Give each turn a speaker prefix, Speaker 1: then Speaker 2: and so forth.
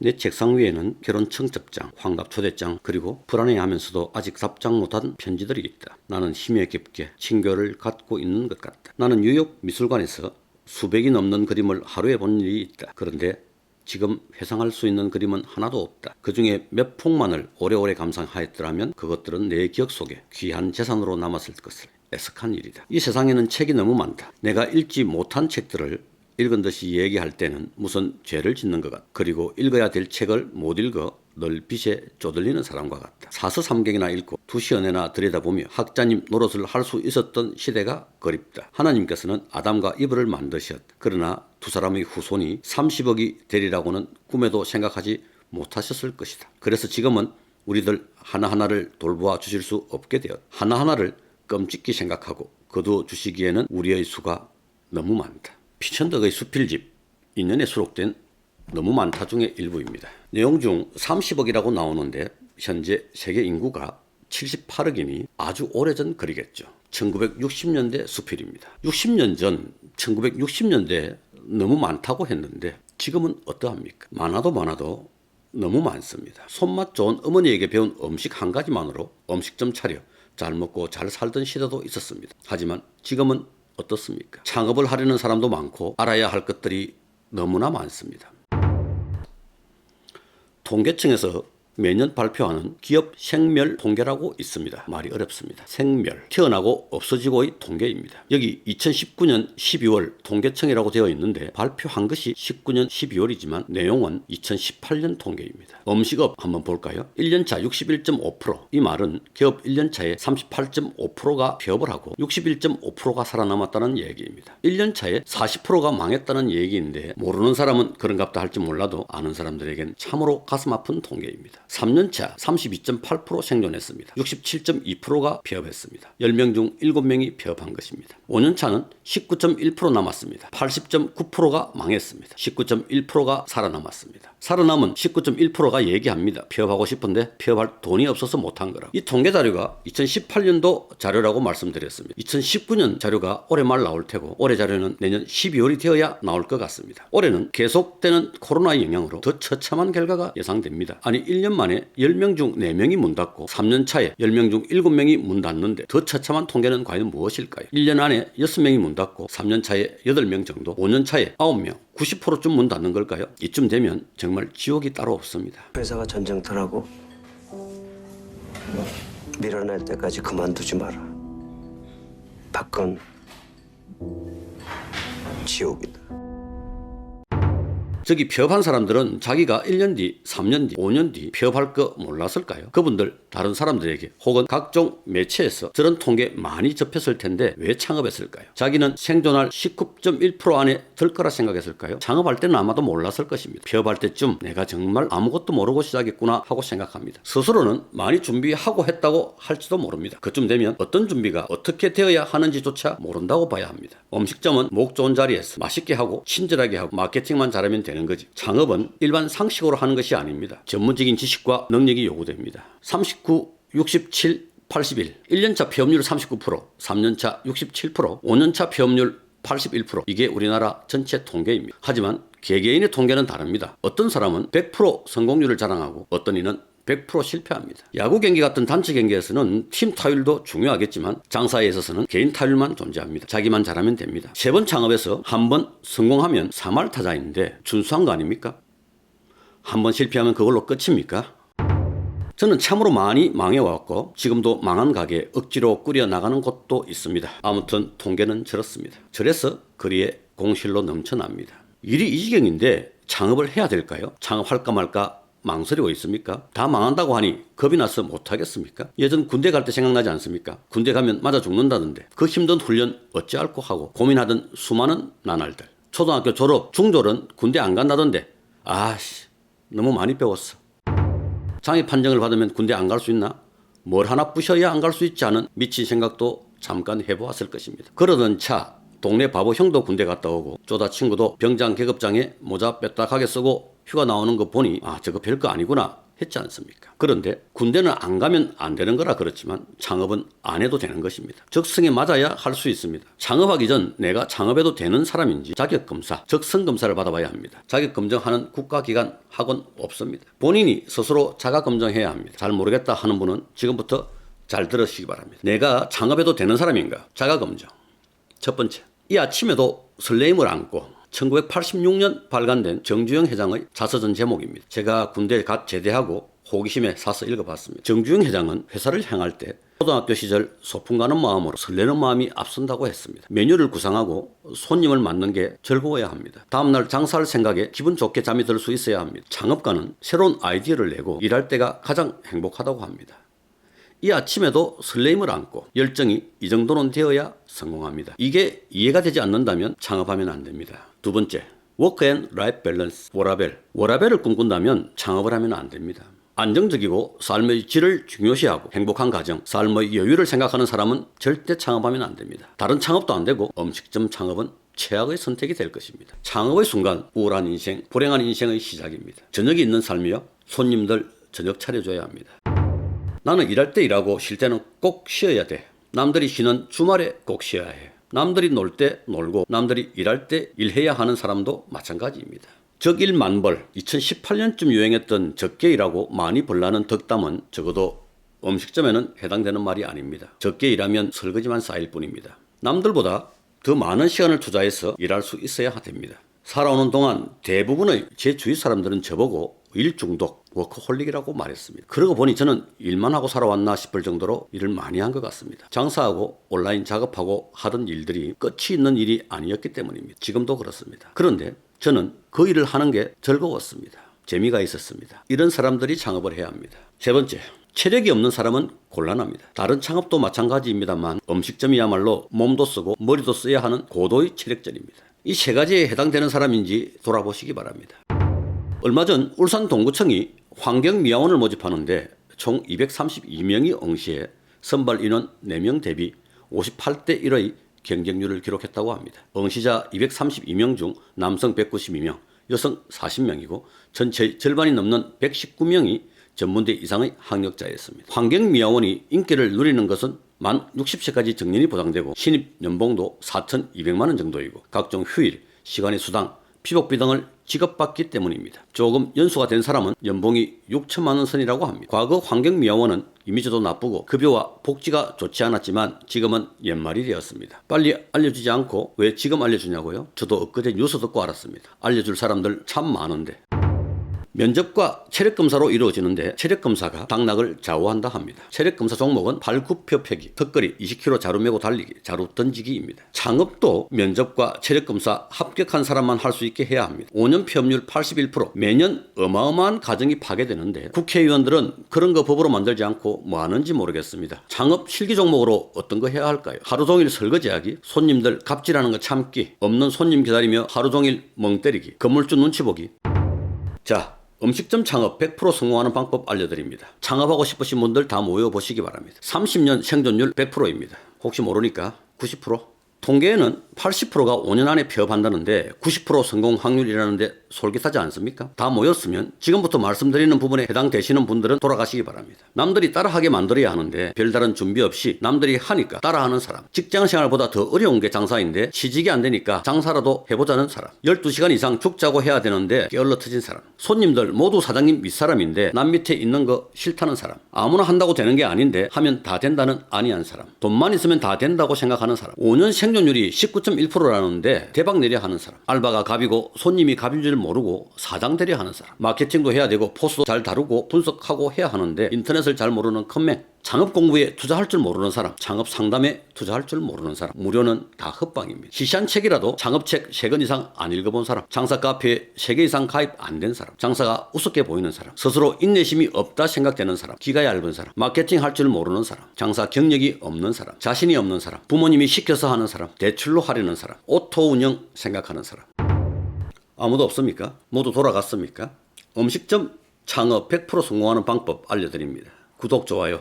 Speaker 1: 내 책상 위에는 결혼 청첩장, 환갑 초대장, 그리고 불안해하면서도 아직 답장 못한 편지들이 있다. 나는 심에 깊게 친교를 갖고 있는 것 같다. 나는 뉴욕 미술관에서 수백이 넘는 그림을 하루에 본 일이 있다. 그런데 지금 회상할 수 있는 그림은 하나도 없다. 그 중에 몇 폭만을 오래오래 감상하였더라면 그것들은 내 기억 속에 귀한 재산으로 남았을 것을 애석한 일이다. 이 세상에는 책이 너무 많다. 내가 읽지 못한 책들을 읽은 듯이 얘기할 때는 무슨 죄를 짓는 것 같다. 그리고 읽어야 될 책을 못 읽어 늘 빛에 쪼들리는 사람과 같다. 사서삼경이나 읽고 두시연애나 들여다보며 학자님 노릇을 할 수 있었던 시대가 그립다. 하나님께서는 아담과 이브를 만드셨다. 그러나 두 사람의 후손이 30억이 되리라고는 꿈에도 생각하지 못하셨을 것이다. 그래서 지금은 우리들 하나하나를 돌보아 주실 수 없게 되었다. 하나하나를 끔찍히 생각하고 거두어 주시기에는 우리의 수가 너무 많다. 피천덕의 수필집 인연에 수록된 너무 많다 중의 일부입니다. 내용 중 30억이라고 나오는데 현재 세계 인구가 78억이니 아주 오래전 글이겠죠. 1960년대 수필입니다. 60년 전 1960년대 너무 많다고 했는데 지금은 어떠합니까? 많아도 너무 많습니다. 손맛 좋은 어머니에게 배운 음식 한 가지만으로 음식점 차려 잘 먹고 잘 살던 시대도 있었습니다. 하지만 지금은 어떻습니까? 창업을 하려는 사람도 많고 알아야 할 것들이 너무나 많습니다. 통계청에서 매년 발표하는 기업 생멸 통계라고 있습니다. 말이 어렵습니다. 생멸, 태어나고 없어지고의 통계입니다. 여기 2019년 12월 통계청이라고 되어 있는데 발표한 것이 19년 12월이지만 내용은 2018년 통계입니다. 음식업 한번 볼까요? 1년차 61.5%. 이 말은 개업 1년차에 38.5%가 폐업을 하고 61.5%가 살아남았다는 얘기입니다. 1년차에 40%가 망했다는 얘기인데 모르는 사람은 그런갑다 할지 몰라도 아는 사람들에겐 참으로 가슴 아픈 통계입니다. 3년차 32.8% 생존했습니다. 67.2%가 폐업했습니다. 10명 중 7명이 폐업한 것입니다. 5년차는 19.1% 남았습니다. 80.9%가 망했습니다. 19.1%가 살아남았습니다. 살아남은 19.1%가 얘기합니다. 폐업하고 싶은데 폐업할 돈이 없어서 못한 거라. 이 통계 자료가 2018년도 자료라고 말씀드렸습니다. 2019년 자료가 올해 말 나올 테고 올해 자료는 내년 12월이 되어야 나올 것 같습니다. 올해는 계속되는 코로나의 영향으로 더 처참한 결과가 예상됩니다. 아니 1년 만에 10명 중 4명이 문 닫고 3년 차에 10명 중 7명이 문 닫는데 더 처참한 통계는 과연 무엇일까요? 1년 안에 6명이 문 닫고 3년 차에 8명 정도, 5년 차에 9명, 90%쯤 문 닫는 걸까요? 이쯤 되면 정말 지옥이 따로 없습니다.
Speaker 2: 회사가 전쟁터라고 밀어낼 때까지 그만두지 마라. 밖은 지옥이다.
Speaker 1: 저기 폐업한 사람들은 자기가 1년 뒤, 3년 뒤, 5년 뒤 폐업할 거 몰랐을까요? 그분들 다른 사람들에게 혹은 각종 매체에서 저런 통계 많이 접했을 텐데 왜 창업했을까요? 자기는 생존할 19.1% 안에 들 거라 생각했을까요? 창업할 때는 아마도 몰랐을 것입니다. 폐업할 때쯤 내가 정말 아무것도 모르고 시작했구나 하고 생각합니다. 스스로는 많이 준비하고 했다고 할지도 모릅니다. 그쯤 되면 어떤 준비가 어떻게 되어야 하는지조차 모른다고 봐야 합니다. 음식점은 목 좋은 자리에서 맛있게 하고 친절하게 하고 마케팅만 잘하면 되는 거지. 창업은 일반 상식으로 하는 것이 아닙니다. 전문적인 지식과 능력이 요구됩니다. 39, 67, 81. 1년차 폐업률 39%, 3년차 67%, 5년차 폐업률 81%. 이게 우리나라 전체 통계입니다. 하지만 개개인의 통계는 다릅니다. 어떤 사람은 100% 성공률을 자랑하고 어떤 이는 100% 실패합니다. 야구 경기 같은 단체 경기에서는 팀 타율도 중요하겠지만 장사에 있어서는 개인 타율만 존재합니다. 자기만 잘하면 됩니다. 3번 창업에서 한 번 성공하면 3할 타자인데 준수한 거 아닙니까? 한 번 실패하면 그걸로 끝입니까? 저는 참으로 많이 망해왔고 지금도 망한 가게 억지로 꾸려나가는 곳도 있습니다. 아무튼 통계는 저렇습니다. 저래서 거리에 공실로 넘쳐납니다. 일이 이 지경인데 창업을 해야 될까요? 창업할까 말까 망설이고 있습니까? 다 망한다고 하니 겁이 나서 못하겠습니까? 예전 군대 갈 때 생각나지 않습니까? 군대 가면 맞아 죽는다던데 그 힘든 훈련 어찌할꼬 하고 고민하던 수많은 나날들. 초등학교 졸업, 중졸은 군대 안 간다던데 아씨 너무 많이 배웠어. 장애 판정을 받으면 군대 안 갈 수 있나? 뭘 하나 부셔야 안 갈 수 있지 않은 미친 생각도 잠깐 해보았을 것입니다. 그러던 차 동네 바보 형도 군대 갔다 오고 쪼다 친구도 병장 계급장에 모자 빼딱하게 쓰고 휴가 나오는 거 보니 아 저거 별거 아니구나 했지 않습니까? 그런데 군대는 안 가면 안 되는 거라 그렇지만 창업은 안 해도 되는 것입니다. 적성에 맞아야 할 수 있습니다. 창업하기 전 내가 창업해도 되는 사람인지 자격검사, 적성검사를 받아봐야 합니다. 자격검정하는 국가기관, 학원 없습니다. 본인이 스스로 자가검정해야 합니다. 잘 모르겠다 하는 분은 지금부터 잘 들으시기 바랍니다. 내가 창업해도 되는 사람인가? 자가검정. 첫 번째, 이 아침에도 설레임을 안고 1986년 발간된 정주영 회장의 자서전 제목입니다. 제가 군대에 갓 제대하고 호기심에 사서 읽어봤습니다. 정주영 회장은 회사를 향할 때 초등학교 시절 소풍 가는 마음으로 설레는 마음이 앞선다고 했습니다. 메뉴를 구상하고 손님을 맞는 게 즐거워야 합니다. 다음날 장사할 생각에 기분 좋게 잠이 들 수 있어야 합니다. 창업가는 새로운 아이디어를 내고 일할 때가 가장 행복하다고 합니다. 이 아침에도 설레임을 안고 열정이 이 정도는 되어야 성공합니다. 이게 이해가 되지 않는다면 창업하면 안 됩니다. 두 번째, 워크 앤 라이프 밸런스, 워라밸. 워라밸을 꿈꾼다면 창업을 하면 안 됩니다. 안정적이고 삶의 질을 중요시하고 행복한 가정, 삶의 여유를 생각하는 사람은 절대 창업하면 안 됩니다. 다른 창업도 안 되고 음식점 창업은 최악의 선택이 될 것입니다. 창업의 순간 우울한 인생, 불행한 인생의 시작입니다. 저녁이 있는 삶이요. 손님들 저녁 차려줘야 합니다. 나는 일할 때 일하고 쉴 때는 꼭 쉬어야 돼. 남들이 쉬는 주말에 꼭 쉬어야 해. 남들이 놀 때 놀고 남들이 일할 때 일해야 하는 사람도 마찬가지입니다. 적일만벌, 2018년쯤 유행했던 적게 일하고 많이 벌라는 덕담은 적어도 음식점에는 해당되는 말이 아닙니다. 적게 일하면 설거지만 쌓일 뿐입니다. 남들보다 더 많은 시간을 투자해서 일할 수 있어야 됩니다. 살아오는 동안 대부분의 제 주위 사람들은 저보고 일 중독, 워커홀릭이라고 말했습니다. 그러고 보니 저는 일만 하고 살아왔나 싶을 정도로 일을 많이 한 것 같습니다. 장사하고 온라인 작업하고 하던 일들이 끝이 있는 일이 아니었기 때문입니다. 지금도 그렇습니다. 그런데 저는 그 일을 하는 게 즐거웠습니다. 재미가 있었습니다. 이런 사람들이 창업을 해야 합니다. 세 번째, 체력이 없는 사람은 곤란합니다. 다른 창업도 마찬가지입니다만 음식점이야말로 몸도 쓰고 머리도 써야 하는 고도의 체력전입니다. 이 세 가지에 해당되는 사람인지 돌아보시기 바랍니다. 얼마 전 울산 동구청이 환경미화원을 모집하는데 총 232명이 응시해 선발 인원 4명 대비 58대 1의 경쟁률을 기록했다고 합니다. 응시자 232명 중 남성 192명, 여성 40명이고 전체의 절반이 넘는 119명이 전문대 이상의 학력자였습니다. 환경미화원이 인기를 누리는 것은 만 60세까지 정년이 보장되고 신입 연봉도 4,200만 원 정도이고 각종 휴일, 시간의 수당, 피복비 등을 지급받기 때문입니다. 조금 연수가 된 사람은 연봉이 6천만 원 선이라고 합니다. 과거 환경미화원은 이미지도 나쁘고 급여와 복지가 좋지 않았지만 지금은 옛말이 되었습니다. 빨리 알려주지 않고 왜 지금 알려주냐고요? 저도 엊그제 뉴스 듣고 알았습니다. 알려줄 사람들 참 많은데. 면접과 체력검사로 이루어지는데 체력검사가 당락을 좌우한다 합니다. 체력검사 종목은 팔굽혀 펴기, 턱걸이, 20kg 자루 메고 달리기, 자루 던지기입니다. 창업도 면접과 체력검사 합격한 사람만 할 수 있게 해야 합니다. 5년 폐업률 81%, 매년 어마어마한 가정이 파괴되는데 국회의원들은 그런 거 법으로 만들지 않고 뭐 하는지 모르겠습니다. 창업 실기 종목으로 어떤 거 해야 할까요? 하루 종일 설거지하기, 손님들 갑질하는 거 참기, 없는 손님 기다리며 하루 종일 멍 때리기, 건물주 눈치 보기. 자, 음식점 창업 100% 성공하는 방법 알려드립니다. 창업하고 싶으신 분들 다 모여보시기 바랍니다. 30년 생존율 100%입니다. 혹시 모르니까 90%? 통계에는 80%가 5년 안에 폐업한다는데 90% 성공 확률이라는데 솔깃하지 않습니까? 다 모였으면 지금부터 말씀드리는 부분에 해당되시는 분들은 돌아가시기 바랍니다. 남들이 따라하게 만들어야 하는데 별다른 준비 없이 남들이 하니까 따라하는 사람, 직장생활보다 더 어려운 게 장사인데 취직이 안 되니까 장사라도 해보자는 사람, 12시간 이상 죽자고 해야 되는데 게을러 터진 사람, 손님들 모두 사장님 윗사람인데 남 밑에 있는 거 싫다는 사람, 아무나 한다고 되는 게 아닌데 하면 다 된다는 아니한 사람, 돈만 있으면 다 된다고 생각하는 사람, 5년 생존율이 19.1%라는데 대박 내려 하는 사람, 알바가 갑이고 손님이 갑인 줄 모르고 사장 되려 하는 사람, 마케팅도 해야 되고 포스도 잘 다루고 분석하고 해야 하는데 인터넷을 잘 모르는 컴맹, 창업 공부에 투자할 줄 모르는 사람, 창업 상담에 투자할 줄 모르는 사람, 무료는 다 헛방입니다. 시시한 책이라도 창업책 3권 이상 안 읽어본 사람, 장사 카페에 3개 이상 가입 안 된 사람, 장사가 우습게 보이는 사람, 스스로 인내심이 없다 생각되는 사람, 귀가 얇은 사람, 마케팅 할 줄 모르는 사람, 장사 경력이 없는 사람, 자신이 없는 사람, 부모님이 시켜서 하는 사람, 대출로 하려는 사람, 오토 운영 생각하는 사람. 아무도 없습니까? 모두 돌아갔습니까? 음식점 창업 100% 성공하는 방법 알려드립니다. 구독, 좋아요